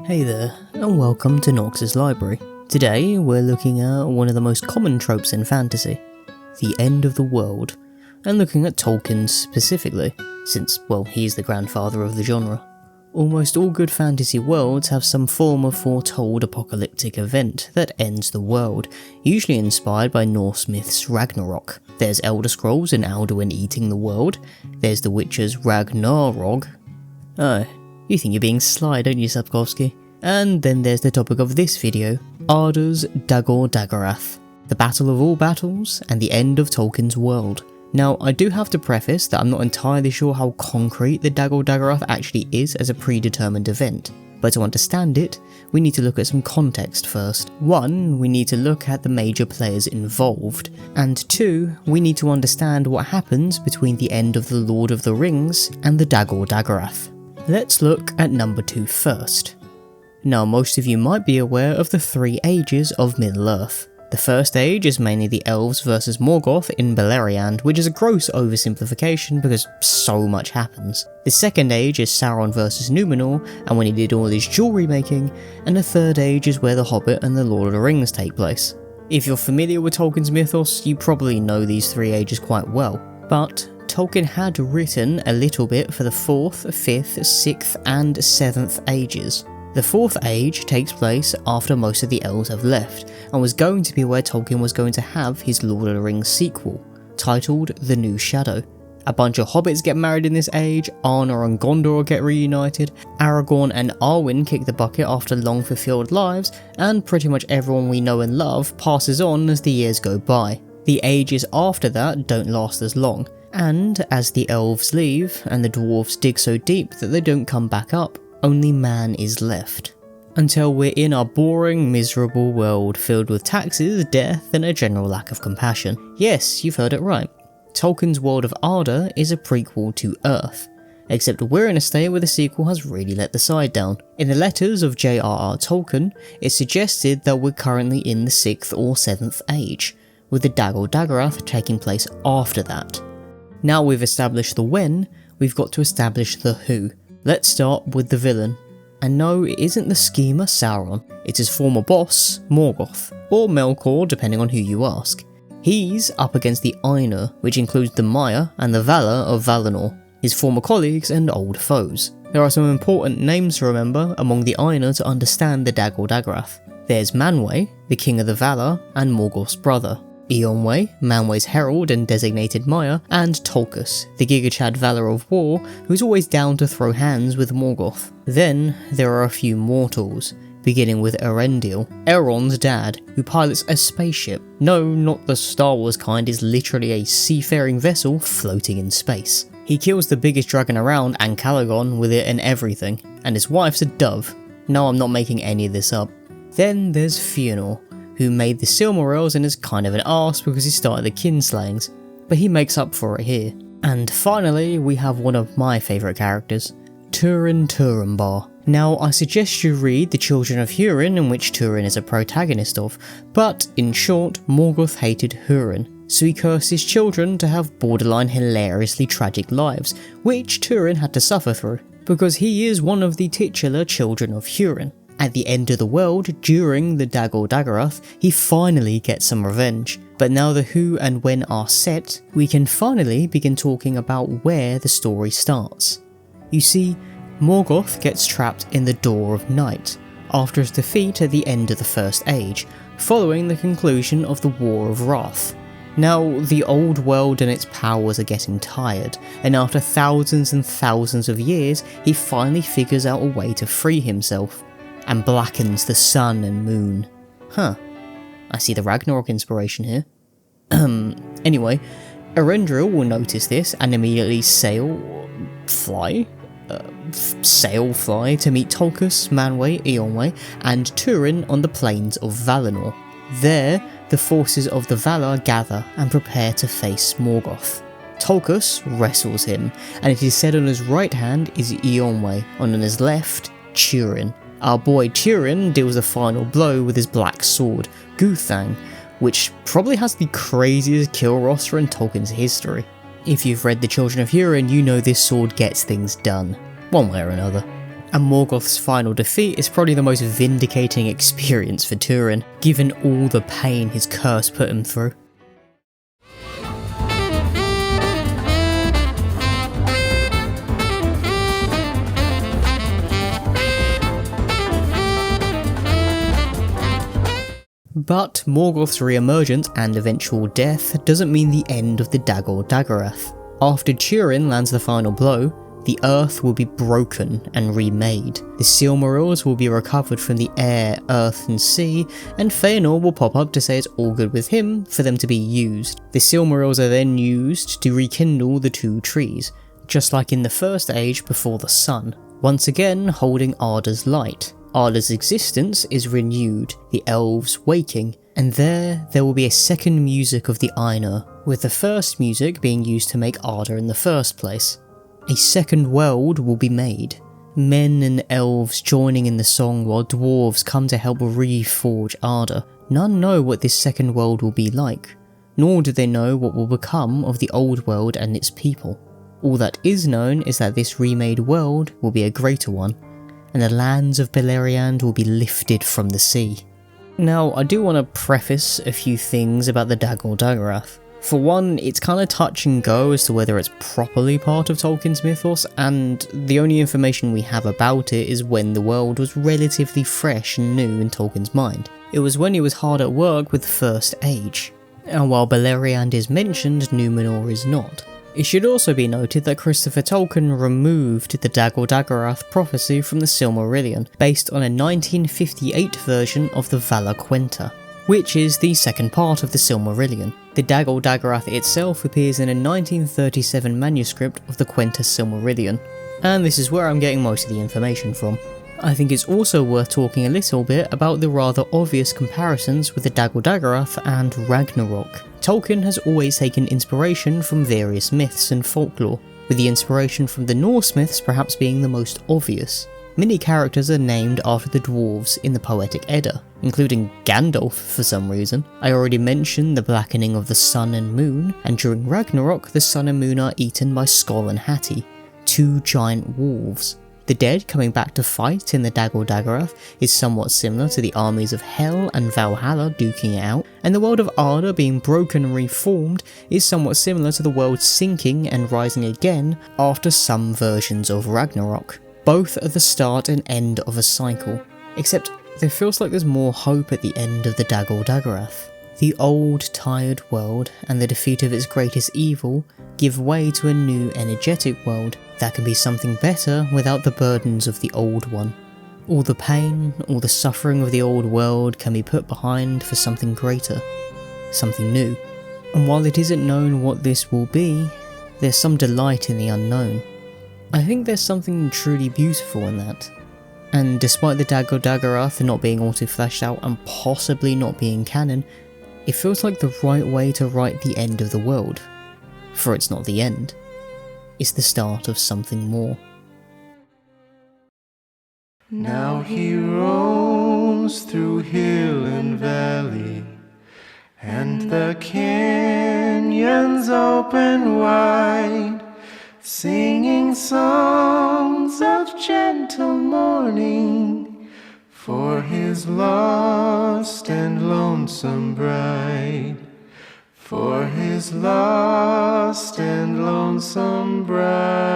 Hey there, and welcome to Nox's Library. Today we're looking at one of the most common tropes in fantasy, the end of the world, and looking at Tolkien specifically, since, well, he's the grandfather of the genre. Almost all good fantasy worlds have some form of foretold apocalyptic event that ends the world, usually inspired by Norse myths Ragnarok. There's Elder Scrolls and Alduin eating the world, there's The Witcher's Ragnarok. Oh, you think you're being sly, don't you, Sapkowski? And then there's the topic of this video, Arda's Dagor Dagorath, the battle of all battles and the end of Tolkien's world. Now, I do have to preface that I'm not entirely sure how concrete the Dagor Dagorath actually is as a predetermined event, but to understand it, we need to look at some context first. 1, we need to look at the major players involved, and 2, we need to understand what happens between the end of The Lord of the Rings and the Dagor Dagorath. Let's look at number 2 first. Now, most of you might be aware of the 3 ages of Middle-earth. The first age is mainly the elves versus Morgoth in Beleriand, which is a gross oversimplification because so much happens. The second age is Sauron versus Numenor, and when he did all his jewellery making, and the third age is where The Hobbit and The Lord of the Rings take place. If you're familiar with Tolkien's mythos, you probably know these 3 ages quite well, but Tolkien had written a little bit for the 4th, 5th, 6th and 7th ages. The 4th age takes place after most of the elves have left, and was going to be where Tolkien was going to have his Lord of the Rings sequel, titled The New Shadow. A bunch of hobbits get married in this age, Arda and Gondor get reunited, Aragorn and Arwen kick the bucket after long fulfilled lives, and pretty much everyone we know and love passes on as the years go by. The ages after that don't last as long, and as the elves leave and the dwarves dig so deep that they don't come back up, only man is left. Until we're in our boring, miserable world filled with taxes, death and a general lack of compassion. Yes, you've heard it right. Tolkien's world of Arda is a prequel to Earth, except we're in a state where the sequel has really let the side down. In the letters of J.R.R. Tolkien, it suggested that we're currently in the 6th or 7th age, with the Dagor Dagorath taking place after that. Now we've established the when, we've got to establish the who. Let's start with the villain. And no, it isn't the schemer Sauron, it's his former boss, Morgoth, or Melkor depending on who you ask. He's up against the Ainur, which includes the Maiar and the Valar of Valinor, his former colleagues and old foes. There are some important names to remember among the Ainur to understand the Dagor Dagorath. There's Manwë, the king of the Valar and Morgoth's brother. Eonwë, Manwë's herald and designated Maiar, and Tolkien, the Giga-Chad Valar of War, who's always down to throw hands with Morgoth. Then there are a few mortals, beginning with Elendil, Elrond's dad, who pilots a spaceship. No, not the Star Wars kind, is literally a seafaring vessel floating in space. He kills the biggest dragon around, and Calagon, with it and everything, and his wife's a dove. No, I'm not making any of this up. Then there's Fëanor, who made the Silmarils and is kind of an arse because he started the kinslayings, but he makes up for it here. And finally, we have one of my favourite characters, Turin Turambar. Now, I suggest you read The Children of Húrin, in which Turin is a protagonist of, but in short, Morgoth hated Húrin, so he cursed his children to have borderline hilariously tragic lives, which Turin had to suffer through, because he is one of the titular children of Húrin. At the end of the world, during the Dagor Dagorath, he finally gets some revenge. But now the who and when are set, we can finally begin talking about where the story starts. You see, Morgoth gets trapped in the Door of Night, after his defeat at the end of the First Age, following the conclusion of the War of Wrath. Now, the old world and its powers are getting tired, and after thousands and thousands of years, he finally figures out a way to free himself, and blackens the sun and moon. Huh, I see the Ragnarok inspiration here. Anyway, Elendil will notice this and immediately sail fly to meet Tolkien, Manwë, Eonwë, and Turin on the plains of Valinor. There, the forces of the Valar gather and prepare to face Morgoth. Tolkien wrestles him, and it is said on his right hand is Eonwë, and on his left, Turin. Our boy Turin deals the final blow with his black sword, Guthang, which probably has the craziest kill roster in Tolkien's history. If you've read The Children of Húrin, you know this sword gets things done, one way or another. And Morgoth's final defeat is probably the most vindicating experience for Turin, given all the pain his curse put him through. But Morgoth's re-emergence and eventual death doesn't mean the end of the Dagor Dagorath. After Turin lands the final blow, the earth will be broken and remade. The Silmarils will be recovered from the air, earth and sea, and Fëanor will pop up to say it's all good with him for them to be used. The Silmarils are then used to rekindle the two trees, just like in the first age before the sun, once again holding Arda's light. Arda's existence is renewed, the elves waking, and there will be a second music of the Ainur, with the first music being used to make Arda in the first place. A second world will be made, men and elves joining in the song while dwarves come to help reforge Arda. None know what this second world will be like, nor do they know what will become of the old world and its people. All that is known is that this remade world will be a greater one, and the lands of Beleriand will be lifted from the sea. Now, I do want to preface a few things about the Dagor Dagorath. For one, it's kind of touch and go as to whether it's properly part of Tolkien's mythos, and the only information we have about it is when the world was relatively fresh and new in Tolkien's mind. It was when he was hard at work with the First Age, and while Beleriand is mentioned, Númenor is not. It should also be noted that Christopher Tolkien removed the Dagor Dagorath prophecy from the Silmarillion, based on a 1958 version of the Valaquenta, which is the second part of the Silmarillion. The Dagor Dagorath itself appears in a 1937 manuscript of the Quenta Silmarillion, and this is where I'm getting most of the information from. I think it's also worth talking a little bit about the rather obvious comparisons with the Dagor Dagorath and Ragnarok. Tolkien has always taken inspiration from various myths and folklore, with the inspiration from the Norse myths perhaps being the most obvious. Many characters are named after the dwarves in the Poetic Edda, including Gandalf for some reason. I already mentioned the blackening of the sun and moon, and during Ragnarok the sun and moon are eaten by Skoll and Hati, two giant wolves. The dead coming back to fight in the Dagor Dagorath is somewhat similar to the armies of Hel and Valhalla duking it out, and the world of Arda being broken and reformed is somewhat similar to the world sinking and rising again after some versions of Ragnarok. Both are the start and end of a cycle, except there feels like there's more hope at the end of the Dagor Dagorath. The old, tired world and the defeat of its greatest evil give way to a new, energetic world that can be something better without the burdens of the old one. All the pain, all the suffering of the old world can be put behind for something greater, something new. And while it isn't known what this will be, there's some delight in the unknown. I think there's something truly beautiful in that. And despite the Dagor Dagorath not being auto-fleshed out and possibly not being canon, it feels like the right way to write the end of the world. For it's not the end. It's the start of something more. Now he roams through hill and valley, and the canyons open wide, singing songs of gentle mourning for his lost and lonesome bride. For his lost and lonesome bride.